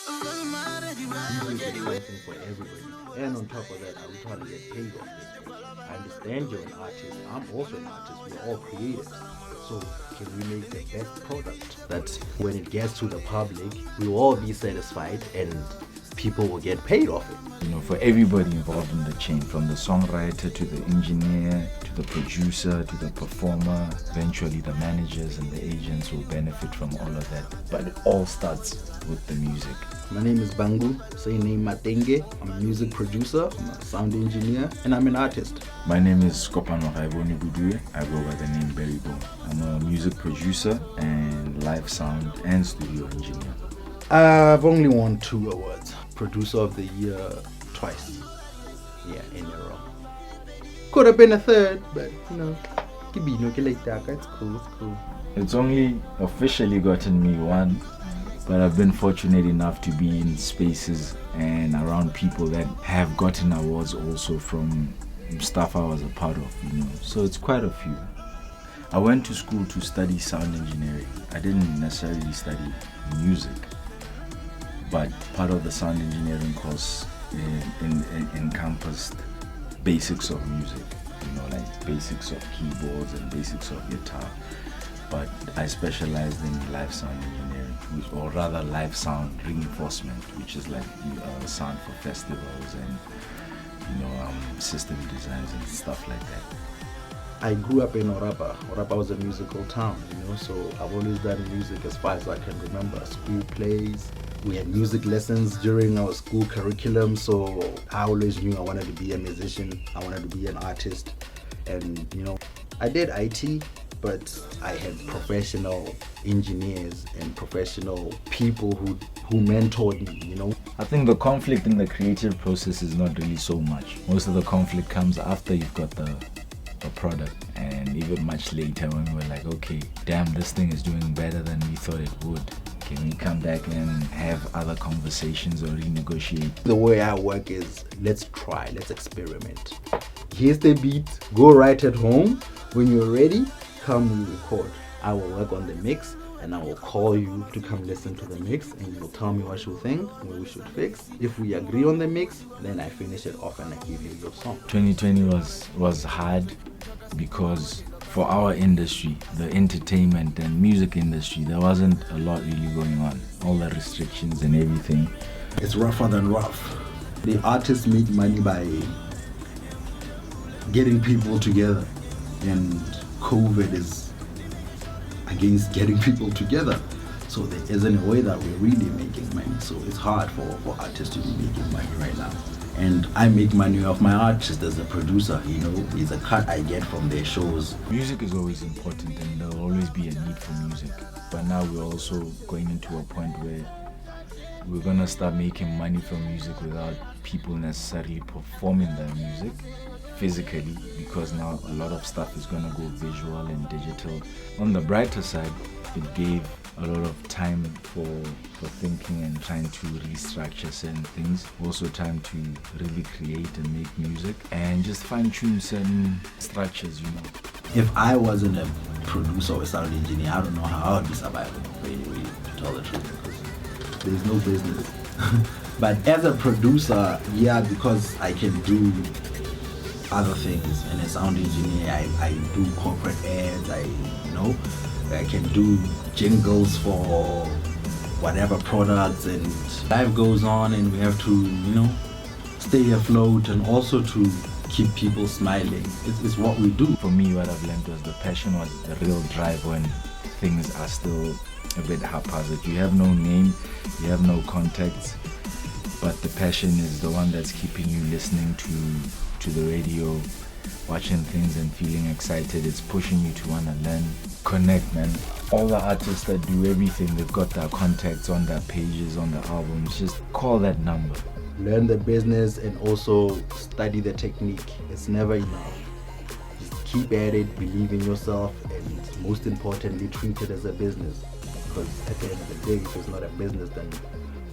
Music is something for everybody. And on top of that, I'm trying to get paid off it. I understand you're an artist. I'm also an artist. We're all creators. So can we make the best product that when it gets to the public, we will all be satisfied and people will get paid off it? For everybody involved in the chain, from the songwriter to the engineer to the producer to the performer, eventually the managers and the agents will benefit from all of that. But it all starts with the music. My name is Bangu, say name Matenge. I'm a music producer, I'm a sound engineer, and I'm an artist. My name is Skopano Budu. I go by the name Berry Bone. I'm a music producer and live sound and studio engineer. I've only won 2 awards. Producer of the Year twice. Yeah, in a row. Could have been a third, but it's cool. It's only officially gotten me 1, but I've been fortunate enough to be in spaces and around people that have gotten awards also from stuff I was a part of, So it's quite a few. I went to school to study sound engineering. I didn't necessarily study music, but part of the sound engineering course encompassed basics of music, like basics of keyboards and basics of guitar. But I specialized in live sound engineering, or rather live sound reinforcement, which is like sound for festivals and system designs and stuff like that. I grew up in Orapa. Orapa was a musical town, so I've always done music as far as I can remember. School plays, we had music lessons during our school curriculum, so I always knew I wanted to be a musician, I wanted to be an artist, and I did IT, but I had professional engineers and professional people who mentored me, I think the conflict in the creative process is not really so much. Most of the conflict comes after you've got the product, and even much later when we're like, okay, damn, this thing is doing better than we thought it would. Can we come back and have other conversations or renegotiate? The way I work is, let's try, let's experiment. Here's the beat, go right at home. When you're ready, come we record. I will work on the mix and I will call you to come listen to the mix, and you'll tell me what you think, what we should fix. If we agree on the mix, then I finish it off and I give you your song. 2020 was hard because for our industry, the entertainment and music industry, there wasn't a lot really going on. All the restrictions and everything. It's rougher than rough. The artists make money by getting people together, and COVID is against getting people together. So there isn't a way that we're really making money. So it's hard for artists to be making money right now. And I make money off my artist as a producer, it's a cut I get from their shows. Music is always important and there'll always be a need for music. But now we're also going into a point where we're gonna start making money from music without people necessarily performing their music physically, because now a lot of stuff is gonna go visual and digital. On the brighter side, it gave a lot of time for thinking and trying to restructure certain things. Also time to really create and make music and just fine-tune certain structures, If I wasn't a producer or a sound engineer, I don't know how I would be surviving, really, to tell the truth, because there's no business. But as a producer, yeah, because I can do other things, and as a sound engineer, I do corporate ads, I can do jingles for whatever products, and life goes on and we have to, stay afloat and also to keep people smiling. It's what we do. For me, what I've learned was the passion was the real drive when things are still a bit haphazard. You have no name, you have no contacts, but the passion is the one that's keeping you listening to the radio, watching things and feeling excited. It's pushing you to want to learn, connect, man. All the artists that do everything, they've got their contacts on their pages, on their albums. Just call that number. Learn the business and also study the technique. It's never enough. Just keep at it, believe in yourself, and most importantly, treat it as a business. Because at the end of the day, if it's not a business, then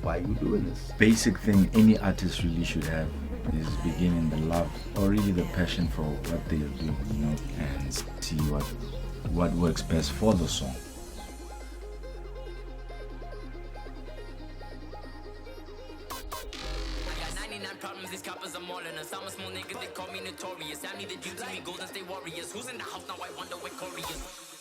why are you doing this? Basic thing any artist really should have is beginning the love or really the passion for what they are doing, and see what works best for the song. 99 problems, these coppers are mauling us. I'm a small nigga, they call me notorious. I need the dream to be Golden State Warriors. Who's in the house now? I wonder where Corey is.